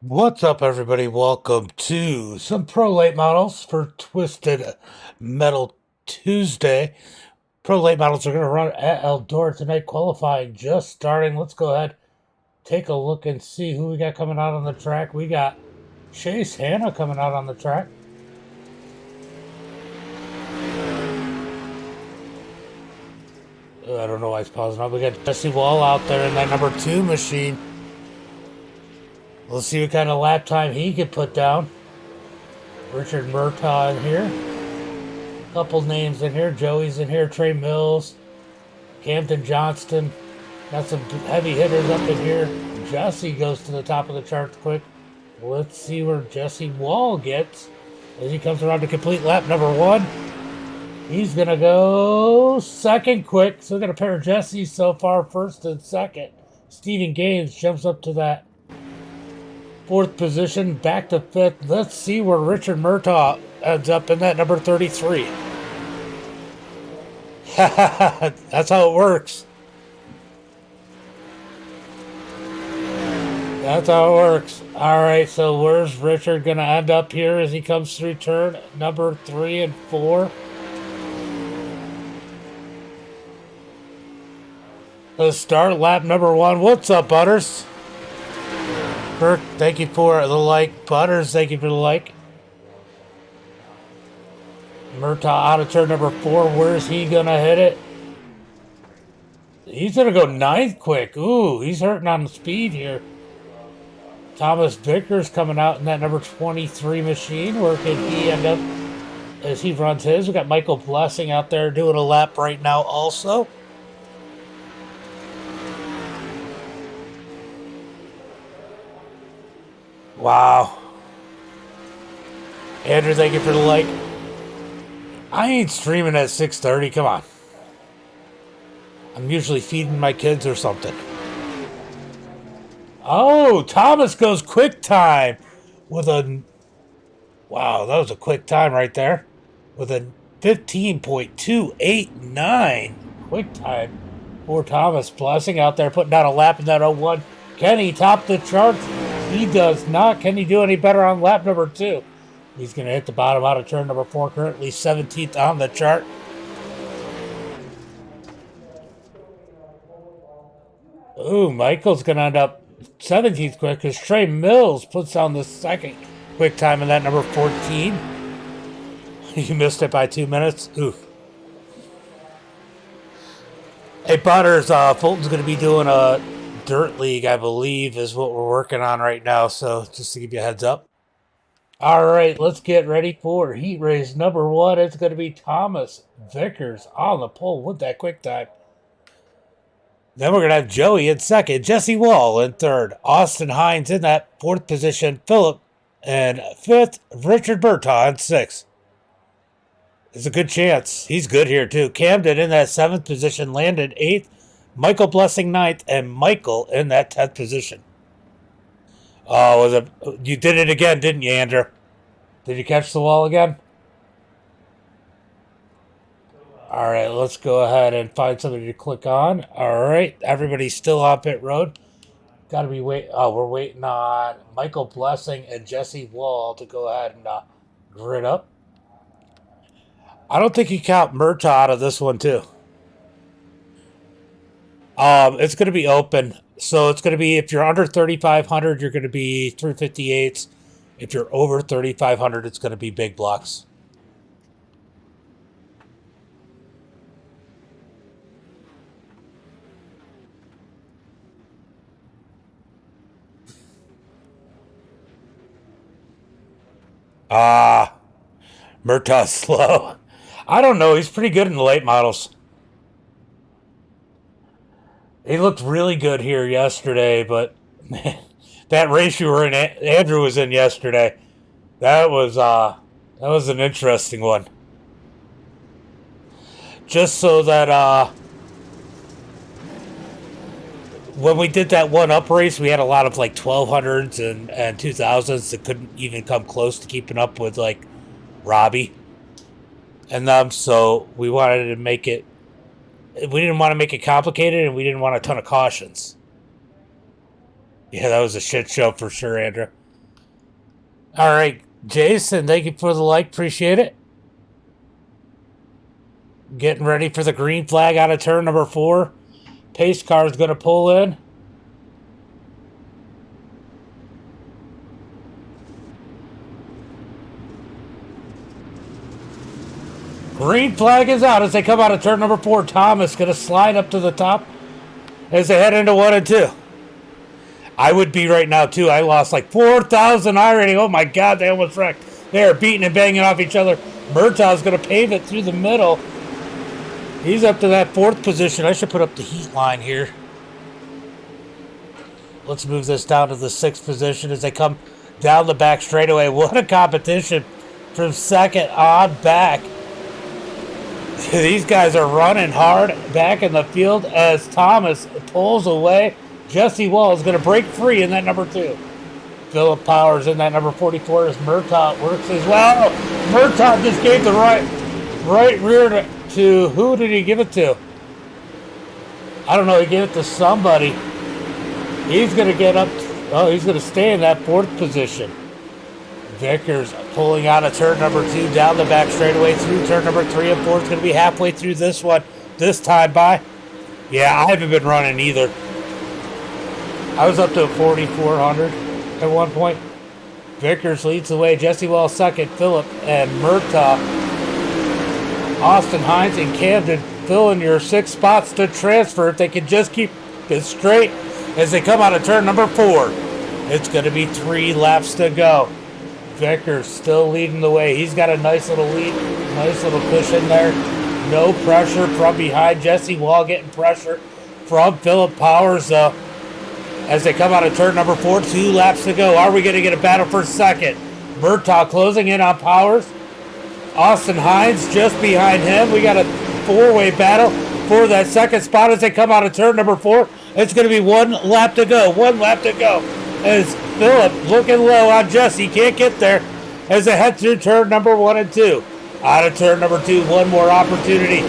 What's up, everybody? Welcome to some Pro Late Models for Twisted Metal Tuesday. Pro Late Models are going to run at Eldora tonight, qualifying just starting. Let's go ahead, take a look, and see who we got coming out on the track. We got Chase Hanna coming out on the track. I don't know why he's pausing up. We got Jesse Wall out there in that number 2 machine. Let's see what kind of lap time he can put down. Richard Murtaugh in here. Couple names in here. Joey's in here. Trey Mills. Camden Johnston. Got some heavy hitters up in here. Jesse goes to the top of the charts quick. Let's see where Jesse Wall gets as he comes around to complete lap number 1. He's going to go second quick. So we got a pair of Jesse's so far, first and second. Steven Gaines jumps up to that 4th position, back to 5th. Let's see where Richard Murtaugh ends up in that number 33. That's how it works. That's how it works. All right, so where's Richard going to end up here as he comes through turn number 3 and 4? Let's start lap number 1. What's up, Butters? Burke, thank you for the like. Butters, thank you for the like. Murtaugh out of turn number 4. Where's he going to hit it? He's going to go 9th quick. Ooh, he's hurting on the speed here. Thomas Vickers coming out in that number 23 machine. Where could he end up as he runs his? We got Michael Blessing out there doing a lap right now also. Wow. Andrew, thank you for the like. I ain't streaming at 6:30. Come on. I'm usually feeding my kids or something. Oh, Thomas goes quick time with a... Wow, that was a quick time right there. With a 15.289 quick time for Thomas. Blessing out there putting down a lap in that 01. Can he top the charts? He does not. Can he do any better on lap number 2? He's going to hit the bottom out of turn number 4, currently 17th on the chart. Ooh, Michael's going to end up 17th quick because Trey Mills puts down the 2nd quick time in that number 14. You missed it by 2 minutes. Oof. Hey, Butters, Fulton's going to be doing a Dirt League, I believe, is what we're working on right now. So just to give you a heads up. All right, let's get ready for heat race number 1. It's going to be Thomas Vickers on the pole with that quick time. Then we're going to have Joey in 2nd, Jesse Wall in 3rd, Austin Hines in that 4th position, Philip in 5th, Richard Murtaugh in 6th. There's a good chance. He's good here too. Camden in that 7th position, landed 8th, Michael Blessing 9th, and Michael in that 10th position. Oh, you did it again, didn't you, Andrew? Did you catch the wall again? All right, let's go ahead and find somebody to click on. All right, everybody's still on pit road. Got to be we're waiting on Michael Blessing and Jesse Wall to go ahead and grid up. I don't think you count Murtaugh out of this one too. It's going to be open. So it's going to be, if you're under 3,500, you're going to be 358s. If you're over 3,500, it's going to be big blocks. Murtaugh's slow. I don't know. He's pretty good in the late models. He looked really good here yesterday, but that race you were in, Andrew was in yesterday, that was an interesting one. Just so that when we did that one up race, we had a lot of like 1200s and 2000s that couldn't even come close to keeping up with like Robbie and them. So we wanted to make it. We didn't want to make it complicated, and we didn't want a ton of cautions. Yeah, that was a shit show for sure, Andrew. All right, Jason, thank you for the like. Appreciate it. Getting ready for the green flag out of turn number 4. Pace car is going to pull in. Green flag is out as they come out of turn number 4. Thomas going to slide up to the top as they head into 1 and 2. I would be right now, too. I lost like 4,000 already. Oh, my God, they almost wrecked. They are beating and banging off each other. Murtaugh's going to pave it through the middle. He's up to that 4th position. I should put up the heat line here. Let's move this down to the 6th position as they come down the back straightaway. What a competition from 2nd on back. These guys are running hard back in the field as Thomas pulls away. Jesse Wall is going to break free in that number 2. Philip Powers in that number 44 as Murtaugh works as well. Murtaugh just gave the right rear to who did he give it to? I don't know. He gave it to somebody. He's going to get up. He's going to stay in that 4th position. Vickers pulling out of turn number 2 down the back straightaway through turn number 3 and 4. It's going to be halfway through this one. This time by. Yeah, I haven't been running either. I was up to 4,400 at one point. Vickers leads the way. Jesse Wall 2nd. Phillip and Murtaugh. Austin Hines and Camden filling your 6 spots to transfer. If they can just keep it straight as they come out of turn number 4. It's going to be 3 laps to go. Vickers still leading the way. He's got a nice little lead, nice little cushion there. No pressure from behind. Jesse Wall getting pressure from Philip Powers, though. As they come out of turn number 4, 2 laps to go. Are we going to get a battle for 2nd? Murtaugh closing in on Powers. Austin Hines just behind him. We got a 4-way battle for that 2nd spot as they come out of turn number 4. It's going to be 1 lap to go. 1 lap to go. As Phillip looking low on Jesse. Can't get there as they head through turn number 1 and 2. Out of turn number 2. 1 more opportunity.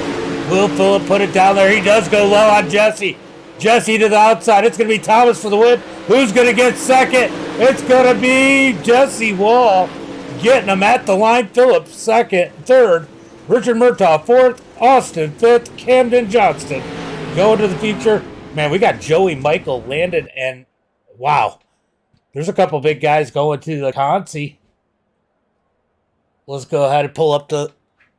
Will Phillip put it down there? He does go low on Jesse. Jesse to the outside. It's going to be Thomas for the win. Who's going to get 2nd? It's going to be Jesse Wall getting him at the line. Phillip 2nd. 3rd. Richard Murtaugh 4th. Austin 5th. Camden Johnston going to the feature. Man, we got Joey, Michael, Landon, and wow. There's a couple big guys going to the Consi. Let's go ahead and pull up the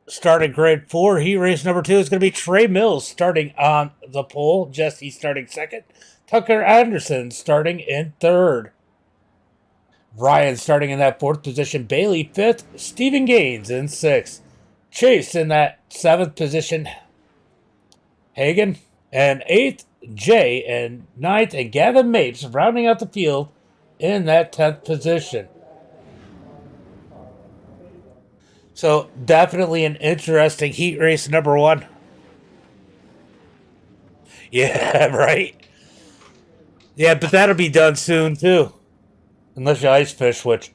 starting grade 4. Heat race number 2 is going to be Trey Mills starting on the pole. Jesse starting 2nd. Tucker Anderson starting in 3rd. Ryan starting in that 4th position. Bailey 5th. Stephen Gaines in 6th. Chase in that 7th position. Hagen and 8th. Jay and 9th. And Gavin Mapes rounding out the field in that 10th position. So definitely an interesting heat race number 1. Yeah, right? Yeah, but that'll be done soon too. Unless you ice fish, which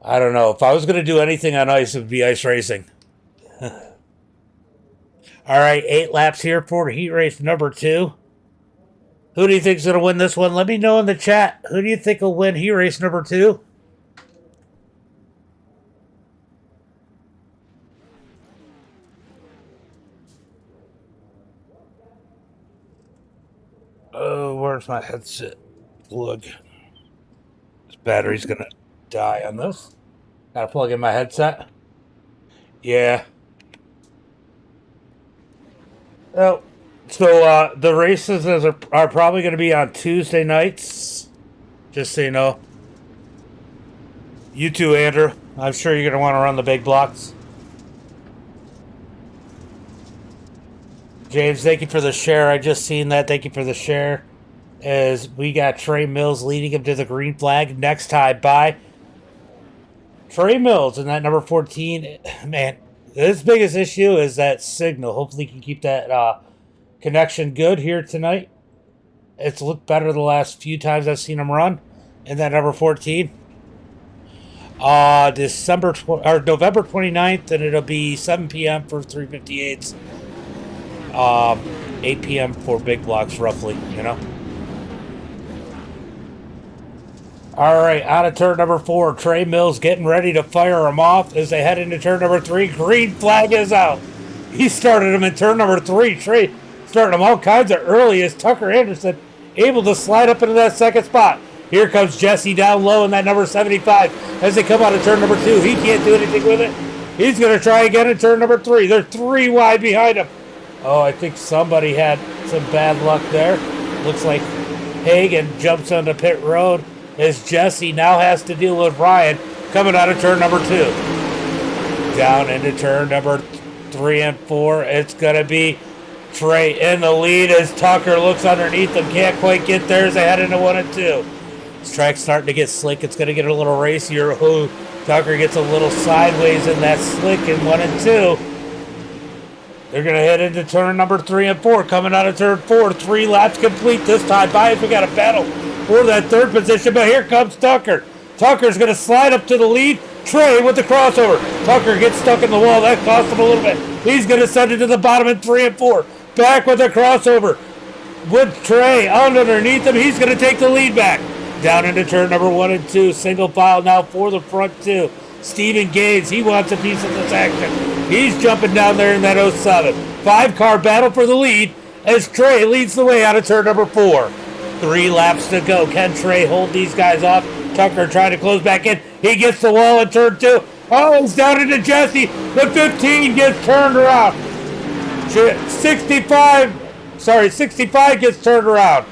I don't know. If I was going to do anything on ice, it would be ice racing. All right, 8 laps here for heat race number 2. Who do you think is going to win this one? Let me know in the chat. Who do you think will win heat race number 2? Oh, where's my headset? Look. This battery's going to die on this. Gotta plug in my headset. Yeah. Oh. So, the races are probably going to be on Tuesday nights. Just so you know. You too, Andrew. I'm sure you're going to want to run the big blocks. James, thank you for the share. I just seen that. Thank you for the share. As we got Trey Mills leading him to the green flag. Next time by Trey Mills in that number 14. Man, his biggest issue is that signal. Hopefully he can keep that connection good here tonight. It's looked better the last few times I've seen him run in that number 14. November 29th, and it'll be 7 p.m. for 358s. 8 p.m. for big blocks, roughly, you know. All right, out of turn number 4. Trey Mills getting ready to fire them off as they head into turn number 3. Green flag is out. He started him in turn number 3. Trey starting him all kinds of early as Tucker Anderson able to slide up into that second spot. Here comes Jesse down low in that number 75 as they come out of turn number 2. He can't do anything with it. He's going to try again in turn number 3. They're 3 wide behind him. Oh, I think somebody had some bad luck there. Looks like Hagan jumps onto pit road as Jesse now has to deal with Ryan coming out of turn number 2. Down into turn number 3 and 4. It's going to be Trey in the lead as Tucker looks underneath him. Can't quite get there as they head into 1 and 2. This track's starting to get slick. It's going to get a little racier. Ooh, Tucker gets a little sideways in that slick in 1 and 2. They're going to head into turn number 3 and 4. Coming out of turn 4. 3 laps complete this time. Bias, we got a battle for that 3rd position, but here comes Tucker. Tucker's going to slide up to the lead. Trey with the crossover. Tucker gets stuck in the wall. That cost him a little bit. He's going to send it to the bottom in 3 and 4. Back with the crossover. With Trey underneath him, he's going to take the lead back. Down into turn number 1 and 2. Single file now for the front 2. Steven Gaines, he wants a piece of this action. He's jumping down there in that 07. 5-car battle for the lead as Trey leads the way out of turn number 4. 3 laps to go. Can Trey hold these guys off? Tucker trying to close back in. He gets the wall in turn 2. Oh, he's down into Jesse. The 15 gets turned around. 65 gets turned around.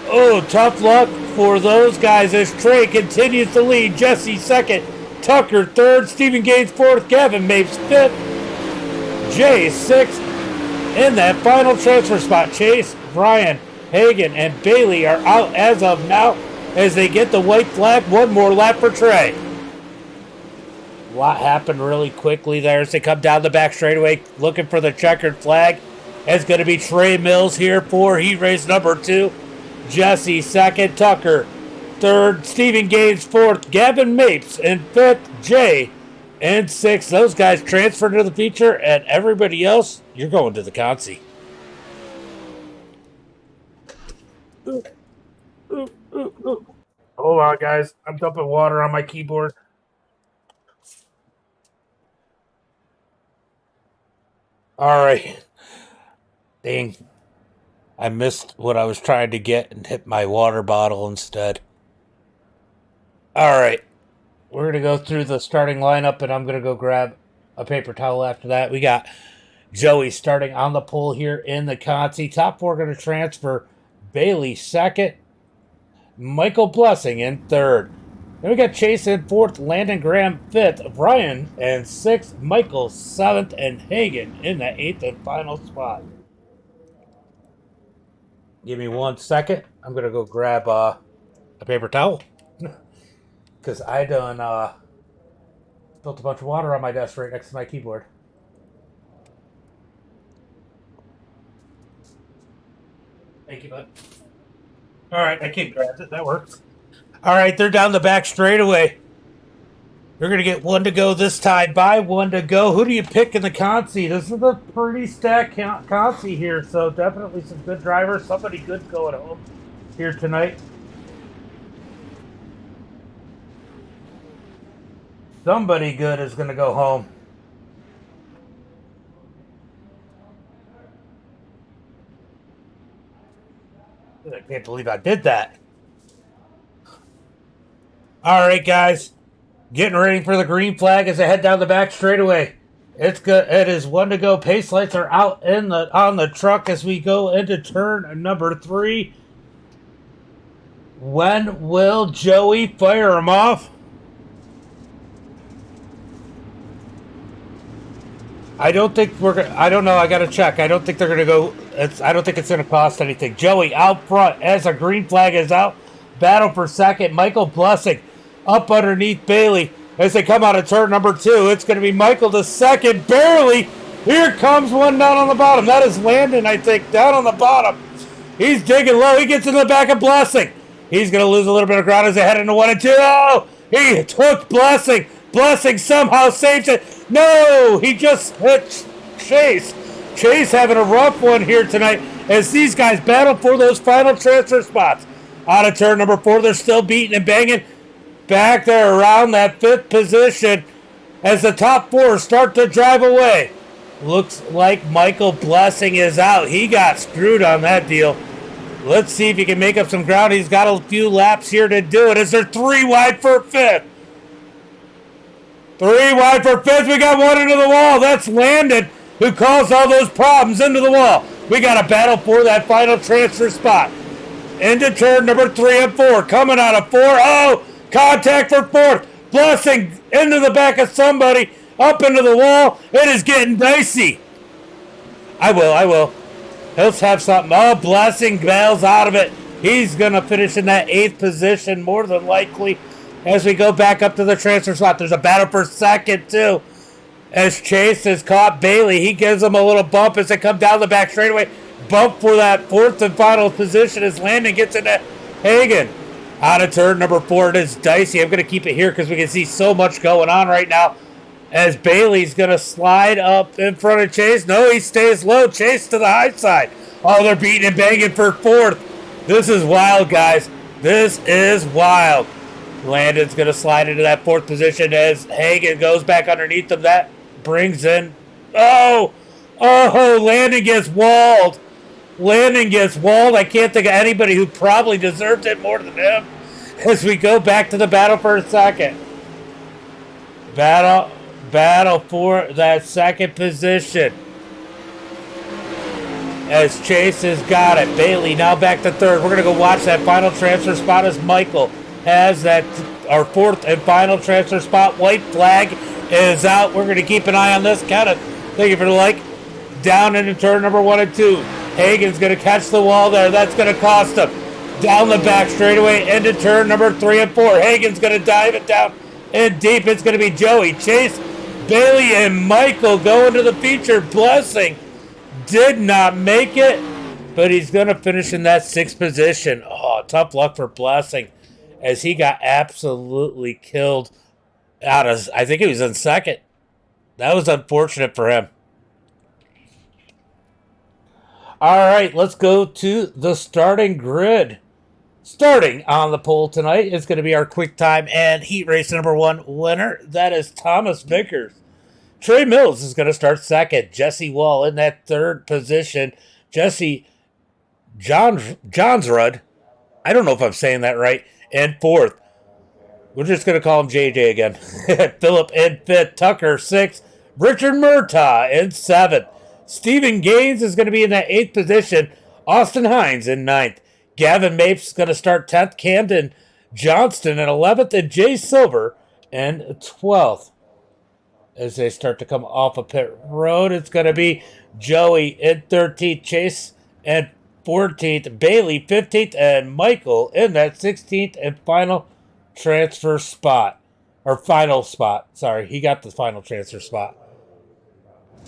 Oh, tough luck for those guys as Trey continues to lead. Jesse 2nd. Tucker 3rd. Steven Gaines 4th. Gavin Mapes 5th. Jay 6th. In that final transfer spot, Chase, Ryan, Hagan, and Bailey are out as of now as they get the white flag. 1 more lap for Trey. A lot happened really quickly there as they come down the back straightaway looking for the checkered flag. It's going to be Trey Mills here for heat race number 2. Jesse 2nd, Tucker 3rd, Steven Gaines 4th, Gavin Mapes in 5th, Jay in 6th. Those guys transferred to the feature, and everybody else, you're going to the consi. Hold on, guys. I'm dumping water on my keyboard. All right. Dang. I missed what I was trying to get and hit my water bottle instead. All right. We're going to go through the starting lineup, and I'm going to go grab a paper towel after that. We got Joey starting on the pole here in the consi. Top 4 going to transfer. Bailey 2nd. Michael Blessing in 3rd. Then we got Chase in 4th, Landon Graham 5th, Brian in 6th, Michael 7th, and Hagan in the 8th and final spot. Give me 1 second. I'm going to go grab a paper towel. Because I done spilled a bunch of water on my desk right next to my keyboard. Thank you, bud. All right, I can't grab it. That works. All right, they're down the back straightaway. They're going to get 1 to go this time. By 1 to go. Who do you pick in the consi? This is a pretty stacked consi here, so definitely some good drivers. Somebody good going home here tonight. Somebody good is going to go home. I can't believe I did that. All right, guys. Getting ready for the green flag as they head down the back straightaway. It's good. It is 1 to go. Pace lights are out on the truck as we go into turn number 3. When will Joey fire them off? I don't think we're gonna. I don't know. I gotta check. I don't think they're gonna go. I don't think it's gonna cost anything. Joey out front as a green flag is out. Battle for 2nd. Michael Blessing up underneath Bailey as they come out of turn number 2. It's gonna be Michael to 2nd. Barely. Here comes one down on the bottom. That is Landon, I think, down on the bottom. He's digging low. He gets in the back of Blessing. He's gonna lose a little bit of ground as they head into 1 and 2. Oh, he took Blessing. Blessing somehow saves it. No, he just hit Chase. Chase having a rough one here tonight as these guys battle for those final transfer spots. Out of turn number 4. They're still beating and banging back there around that 5th position as the top 4 start to drive away. Looks like Michael Blessing is out. He got screwed on that deal. Let's see if he can make up some ground. He's got a few laps here to do it. Is there 3 wide for 5th? 3 wide for 5th. We got one into the wall. That's Landon, who caused all those problems into the wall. We got a battle for that final transfer spot. Into turn number 3 and 4. Coming out of 4. Oh, contact for 4th. Blessing into the back of somebody. Up into the wall. It is getting dicey. I will. He'll have something. Oh, Blessing bails out of it. He's going to finish in that 8th position more than likely as we go back up to the transfer spot. There's a battle for 2nd, too. As Chase has caught Bailey. He gives him a little bump as they come down the back straightaway. Bump for that 4th and final position as Landon gets into Hagen. Out of turn number 4, it is dicey. I'm going to keep it here because we can see so much going on right now. As Bailey's going to slide up in front of Chase. No, he stays low. Chase to the high side. Oh, they're beating and banging for 4th. This is wild, guys. This is wild. Landon's going to slide into that 4th position as Hagen goes back underneath him. That brings in... Oh, Landon gets walled. I can't think of anybody who probably deserved it more than him. As we go back to the battle for a 2nd. Battle for that 2nd position. As Chase has got it. Bailey now back to 3rd. We're going to go watch that final transfer spot as Michael has that, our 4th and final transfer spot. White flag is out. We're going to keep an eye on this. Kind of, thank you for the like. Down into turn number 1 and 2. Hagen's going to catch the wall there. That's going to cost him. Down the back straightaway into turn number 3 and 4. Hagen's going to dive it down in deep. It's going to be Joey, Chase, Bailey, and Michael going to the feature. Blessing did not make it, but he's going to finish in that 6th position. Oh, tough luck for Blessing as he got absolutely killed out of, I think he was in 2nd. That was unfortunate for him. All right, let's go to the starting grid. Starting on the pole tonight is going to be our quick time and heat race number 1 winner. That is Thomas Vickers. Trey Mills is going to start 2nd. Jesse Wall in that 3rd position. Jesse Johnsrud, I don't know if I'm saying that right, in 4th. We're just going to call him JJ again. Phillip in 5th. Tucker 6th. Richard Murtaugh in 7th. Stephen Gaines is going to be in that 8th position. Austin Hines in 9th. Gavin Mapes is going to start 10th. Camden Johnston in 11th. And Jay Silver in 12th. As they start to come off of pit road, it's going to be Joey in 13th. Chase in 14th. Bailey 15th. And Michael in that 16th and final transfer spot. Or final spot. Sorry, he got the final transfer spot.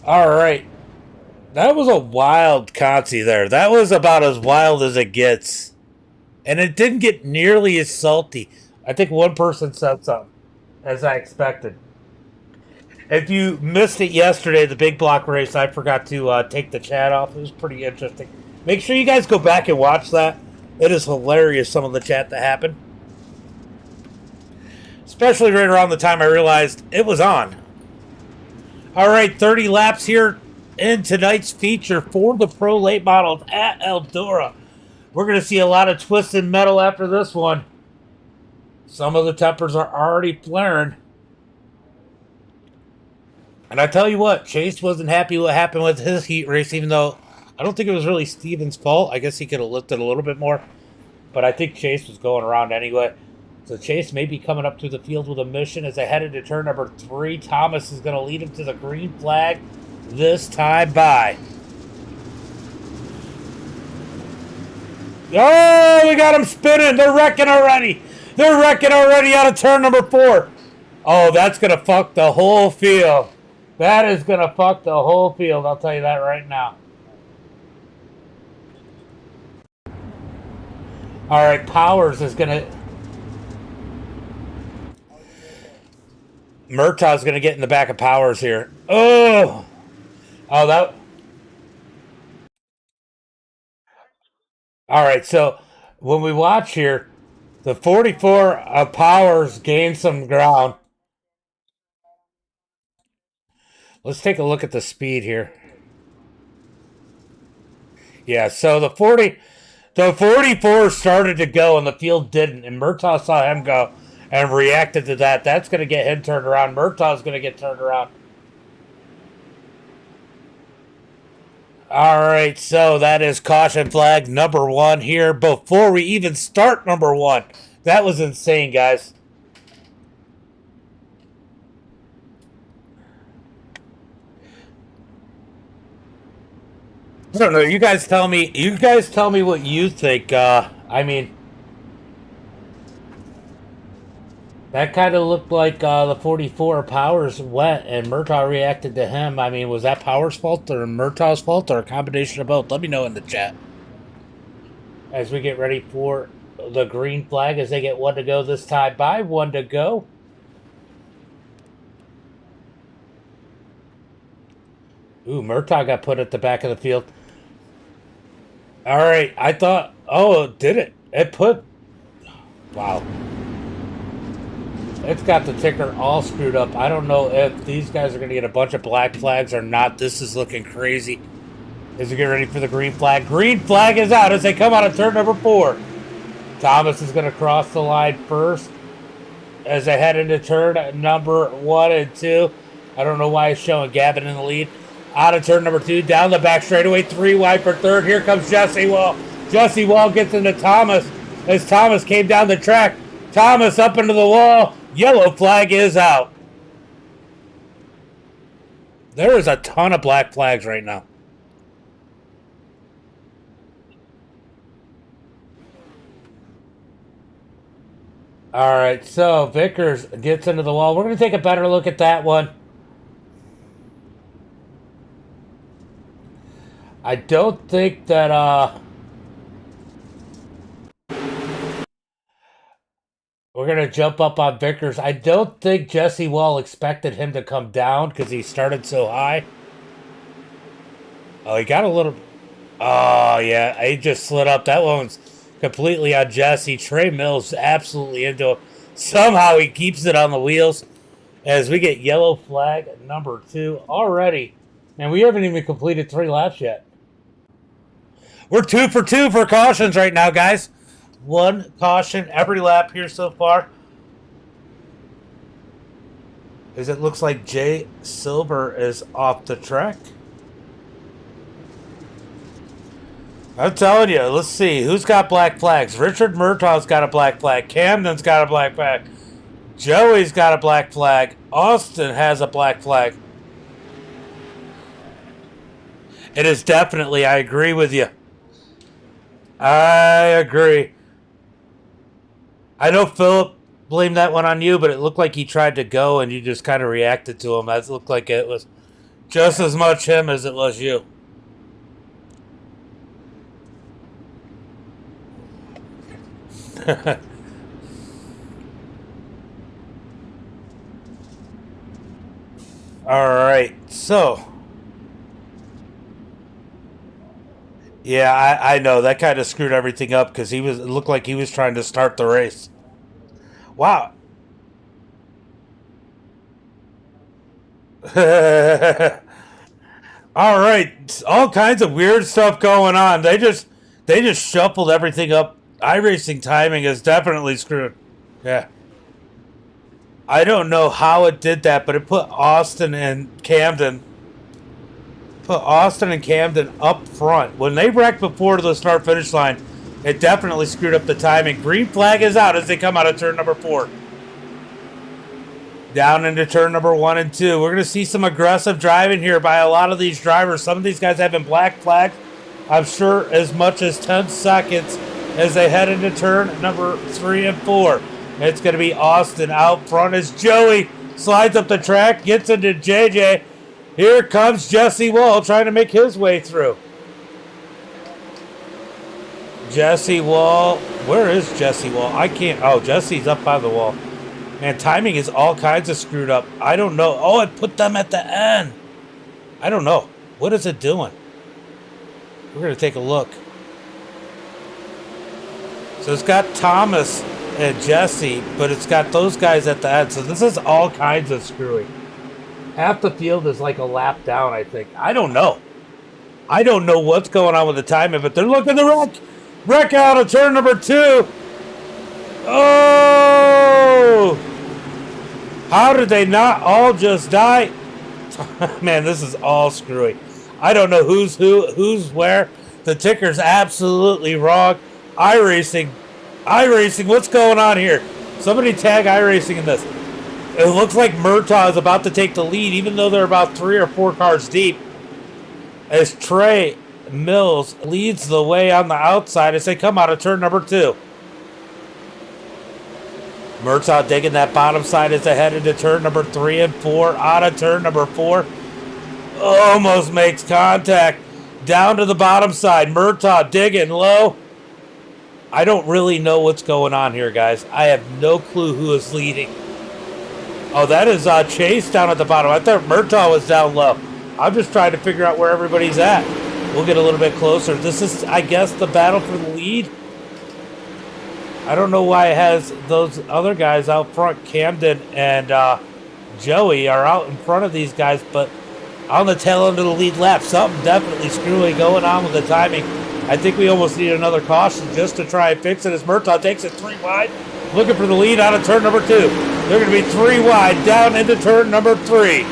All right. That was a wild consi there. That was about as wild as it gets. And it didn't get nearly as salty. I think one person said something, as I expected. If you missed it yesterday, the big block race, I forgot to take the chat off. It was pretty interesting. Make sure you guys go back and watch that. It is hilarious, some of the chat that happened. Especially right around the time I realized it was on. All right, 30 laps here in tonight's feature for the Pro Late Models at Eldora. We're going to see a lot of twisted metal after this one. Some of the tempers are already flaring. And I tell you what, Chase wasn't happy what happened with his heat race, even though I don't think it was really Steven's fault. I guess he could have lifted a little bit more. But I think Chase was going around anyway. So Chase may be coming up to the field with a mission as they head into turn number 3. Thomas is going to lead him to the green flag this time by. Oh, we got him spinning. They're wrecking already. They're wrecking already out of turn number 4. Oh, that's going to fuck the whole field. That is going to fuck the whole field. I'll tell you that right now. All right, Powers is going to... Murtaugh's going to get in the back of Powers here. Oh, that... All right, so when we watch here, the 44 Powers gained some ground. Let's take a look at the speed here. Yeah, so the 44 started to go and the field didn't, and Murtaugh saw him go and reacted to that. That's going to get him turned around. Murtaugh's going to get turned around. All right, so that is caution flag number 1 here before we even start number 1. That was insane, guys. I don't know. You guys tell me. You guys tell me what you think. I mean, that kind of looked like the 44 Powers went, and Murtaugh reacted to him. I mean, was that Powers' fault or Murtaugh's fault or a combination of both? Let me know in the chat as we get ready for the green flag as they get 1 to go this time by 1 to go. Ooh, Murtaugh got put at the back of the field. All right, I thought, oh, did it? It put, wow. It's got the ticker all screwed up. I don't know if these guys are going to get a bunch of black flags or not. This is looking crazy. As we get ready for the green flag. Green flag is out as they come out of turn number 4. Thomas is going to cross the line first as they head into turn number 1 and 2. I don't know why he's showing Gavin in the lead. Out of turn number 2, down the back straightaway, 3 wide for third. Here comes Jesse Wall. Jesse Wall gets into Thomas as Thomas came down the track. Thomas up into the wall. Yellow flag is out. There is a ton of black flags right now. All right, so Vickers gets into the wall. We're going to take a better look at that one. I don't think that we're going to jump up on Vickers. I don't think Jesse Wall expected him to come down because he started so high. Oh, he got a little... Oh, yeah, he just slid up. That one's completely on Jesse. Trey Mills absolutely into him. Somehow he keeps it on the wheels as we get yellow flag number 2 already. And we haven't even completed 3 laps yet. We're 2 for 2 for cautions right now, guys. 1 caution every lap here so far. As it looks like Jay Silver is off the track. I'm telling you, let's see. Who's got black flags? Richard Murtaugh's got a black flag. Camden's got a black flag. Joey's got a black flag. Austin has a black flag. It is definitely, I agree with you. I agree. I know Philip blamed that one on you, but it looked like he tried to go and you just kind of reacted to him. That looked like it was just as much him as it was you. All right, so yeah, I know that kind of screwed everything up because it looked like he was trying to start the race. Wow. All right, all kinds of weird stuff going on. They just shuffled everything up. iRacing timing is definitely screwed. Yeah. I don't know how it did that, but it put Austin and Camden up front. When they wrecked before the start finish line, it definitely screwed up the timing. Green flag is out as they come out of turn number 4. Down into turn number 1 and 2. We're going to see some aggressive driving here by a lot of these drivers. Some of these guys having black flags, I'm sure as much as 10 seconds as they head into turn number 3 and 4. It's going to be Austin out front as Joey slides up the track, gets into JJ. Here comes Jesse Wall trying to make his way through. Jesse Wall. Where is Jesse Wall? I can't. Oh, Jesse's up by the wall. Man, timing is all kinds of screwed up. I don't know. Oh, it put them at the end. I don't know. What is it doing? We're going to take a look. So it's got Thomas and Jesse, but it's got those guys at the end. So this is all kinds of screwy. Half the field is like a lap down, I think. I don't know. I don't know what's going on with the timing, but they're looking to wreck out of turn number 2. Oh! How did they not all just die? Man, this is all screwy. I don't know who's where. The ticker's absolutely wrong. iRacing, what's going on here? Somebody tag iRacing in this. It looks like Murtaugh is about to take the lead, even though they're about 3 or 4 cars deep. As Trey Mills leads the way on the outside as they come out of turn number 2. Murtaugh digging that bottom side as they head into turn number 3 and 4. Out of turn number 4. Almost makes contact. Down to the bottom side. Murtaugh digging low. I don't really know what's going on here, guys. I have no clue who is leading. Oh, that is Chase down at the bottom. I thought Murtaugh was down low. I'm just trying to figure out where everybody's at. We'll get a little bit closer. This is, I guess, the battle for the lead. I don't know why it has those other guys out front. Camden and Joey are out in front of these guys, but on the tail end of the lead lap, something definitely screwy going on with the timing. I think we almost need another caution just to try and fix it as Murtaugh takes it 3 wide, looking for the lead out of turn number 2. They're going to be 3 wide down into turn number 3.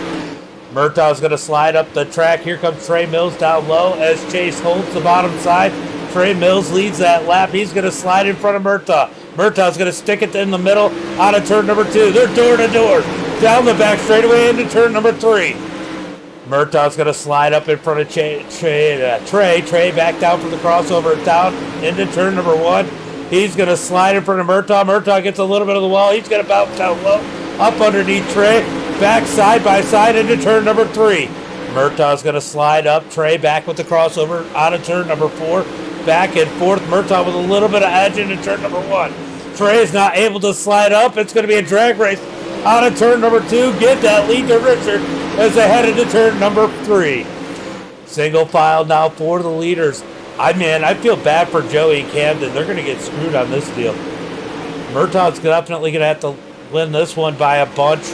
Murtaugh's going to slide up the track. Here comes Trey Mills down low as Chase holds the bottom side. Trey Mills leads that lap. He's going to slide in front of Murtaugh. Murtaugh's going to stick it in the middle out of turn number 2. They're door to door down the back straightaway into turn number 3. Murtaugh's going to slide up in front of Trey. Trey back down from the crossover down into turn number 1. He's going to slide in front of Murtaugh. Murtaugh gets a little bit of the wall. He's going to bounce down low up underneath Trey. Back side by side into turn number 3. Murtaugh's going to slide up. Trey back with the crossover out of turn number 4. Back and forth. Murtaugh with a little bit of edge into turn number 1. Trey is not able to slide up. It's going to be a drag race out of turn number 2. Get that lead to Richard as they head into turn number 3. Single file now for the leaders. I feel bad for Joey and Camden. They're going to get screwed on this deal. Murtaugh's definitely going to have to win this one by a bunch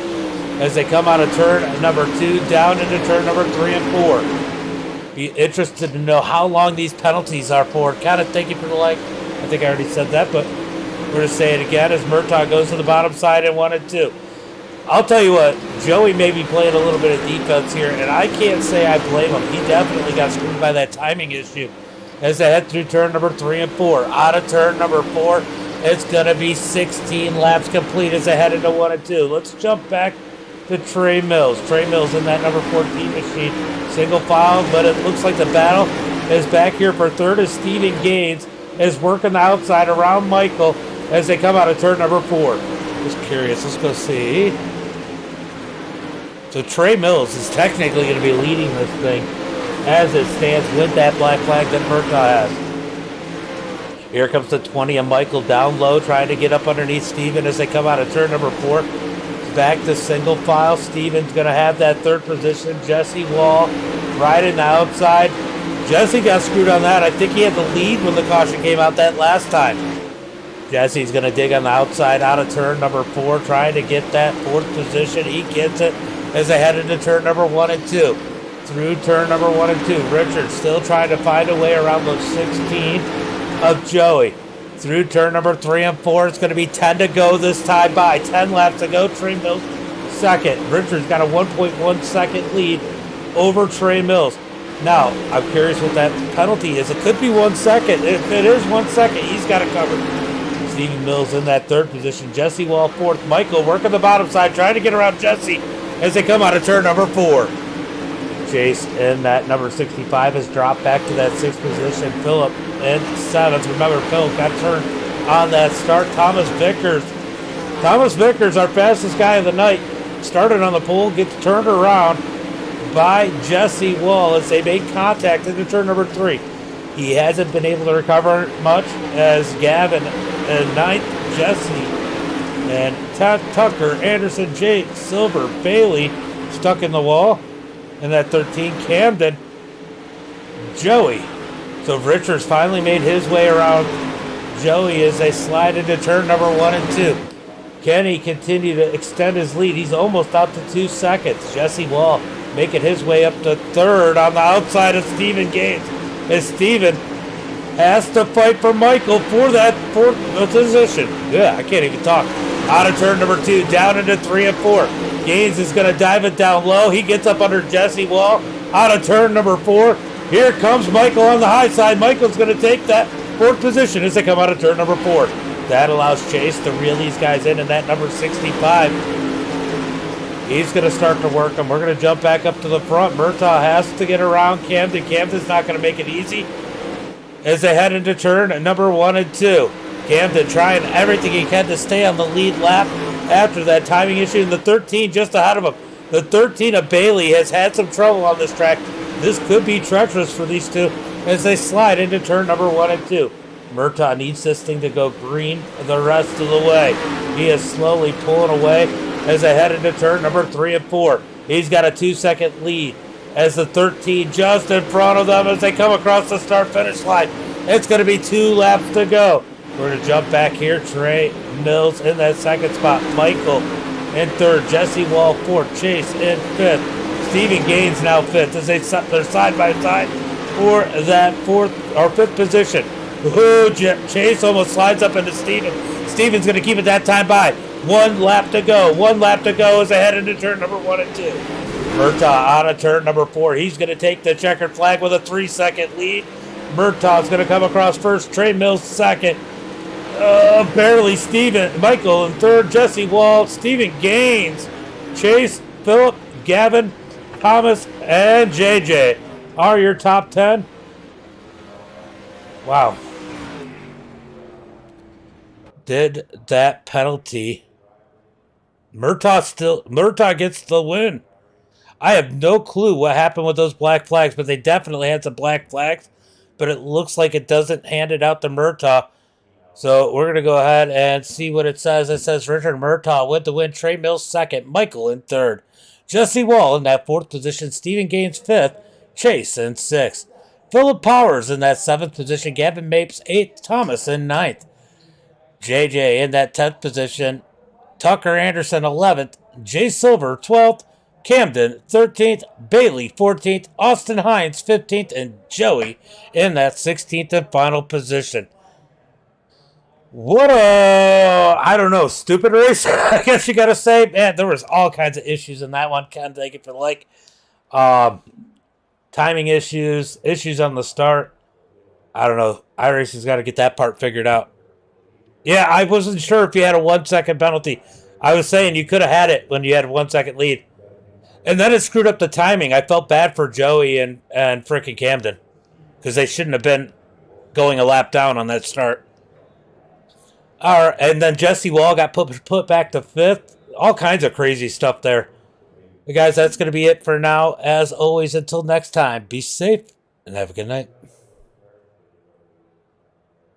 as they come out of turn number 2 down into turn number 3 and 4. Be interested to know how long these penalties are for. Kind of thank you for the like. I think I already said that, but we're going to say it again as Murtaugh goes to the bottom side in 1 and 2. I'll tell you what, Joey may be playing a little bit of defense here, and I can't say I blame him. He definitely got screwed by that timing issue as they head through turn number 3 and 4. Out of turn number 4, it's going to be 16 laps complete as they head into 1 and 2. Let's jump back to Trey Mills. Trey Mills in that number 14 machine. Single file, but it looks like the battle is back here for third as Steven Gaines is working the outside around Michael as they come out of turn number 4. Just curious. Let's go see. So Trey Mills is technically going to be leading this thing as it stands with that black flag that Murtaugh has. Here comes the 20 and Michael down low trying to get up underneath Steven as they come out of turn number 4. Back to single file. Steven's going to have that third position. Jesse Wall right in the outside. Jesse got screwed on that. I think he had the lead when the caution came out that last time. Jesse's going to dig on the outside out of turn number 4, trying to get that 4th position. He gets it as they head into turn number 1 and 2. Through turn number 1 and 2, Richard still trying to find a way around those 16 of Joey. Through turn number 3 and 4, it's going to be 10 to go this time by. 10 laps to go. Trey Mills second. Richard's got a 1.1 second lead over Trey Mills. Now, I'm curious what that penalty is. It could be 1 second. If it is 1 second, he's got it covered. Steven Mills in that third position. Jesse Wall 4th. Michael working the bottom side, trying to get around Jesse as they come out of turn number 4. Chase in that number 65 has dropped back to that 6th position. Phillip in 7th. Remember, Phil got turned on that start. Thomas Vickers, our fastest guy of the night, started on the pole, gets turned around by Jesse Wall as they make contact into turn number 3. He hasn't been able to recover much as Gavin in 9th, Jesse and Tucker, Anderson, Jake, Silver, Bailey stuck in the wall. And that 13, Camden, Joey. So Richards finally made his way around Joey as they slide into turn number 1 and 2. Kenny continue to extend his lead. He's almost out to 2 seconds. Jesse Wall making his way up to third on the outside of Stephen Gaines. As Stephen has to fight for Michael for that fourth position. Yeah, I can't even talk. Out of turn number 2, down into 3 and 4. Gaines is going to dive it down low. He gets up under Jesse Wall. Out of turn number 4. Here comes Michael on the high side. Michael's going to take that 4th position as they come out of turn number 4. That allows Chase to reel these guys in that number 65. He's going to start to work them. We're going to jump back up to the front. Murtaugh has to get around Camden. Camden's not going to make it easy as they head into turn number 1 and 2. Camden trying everything he can to stay on the lead lap after that timing issue. And the 13 just ahead of him. The 13 of Bailey has had some trouble on this track. This could be treacherous for these two as they slide into turn number 1 and 2. Murtaugh needs this thing to go green the rest of the way. He is slowly pulling away as they head into turn number 3 and 4. He's got a 2-second lead as the 13 just in front of them as they come across the start-finish line. It's going to be 2 laps to go. We're going to jump back here. Trey Mills in that 2nd spot. Michael in 3rd. Jesse Wall 4th. Chase in 5th. Stephen Gaines now 5th as they're side by side for that 4th or 5th position. Ooh, Chase almost slides up into Steven. Steven's going to keep it that time by. 1 lap to go. 1 lap to go as they head into turn number 1 and 2. Murtaugh out of turn number 4. He's going to take the checkered flag with a 3-second lead. Murtaugh's going to come across first. Trey Mills 2nd. Barely Michael in 3rd. Jesse Wall. Stephen Gaines. Chase, Phillip, Gavin, Thomas, and JJ are your top 10. Wow. Did that penalty. Murtaugh gets the win. I have no clue what happened with those black flags, but they definitely had some black flags. But it looks like it doesn't hand it out to Murtaugh. So we're going to go ahead and see what it says. It says Richard Murtaugh with the win. Trey Mills 2nd. Michael in 3rd. Jesse Wall in that 4th position. Stephen Gaines 5th. Chase in 6th. Philip Powers in that 7th position. Gavin Mapes 8th. Thomas in 9th. JJ in that 10th position. Tucker Anderson 11th. Jay Silver 12th. Camden 13th. Bailey 14th. Austin Hines 15th. And Joey in that 16th and final position. What I don't know, stupid race, I guess you got to say. Man, there was all kinds of issues in that one. Can't take it for like. Timing issues on the start. I don't know. iRacing's got to get that part figured out. Yeah, I wasn't sure if you had a 1-second penalty. I was saying you could have had it when you had a 1-second lead. And then it screwed up the timing. I felt bad for Joey and frickin' Camden because they shouldn't have been going a lap down on that start. All right, and then Jesse Wall got put back to 5th. All kinds of crazy stuff there. But guys, that's going to be it for now. As always, until next time, be safe and have a good night.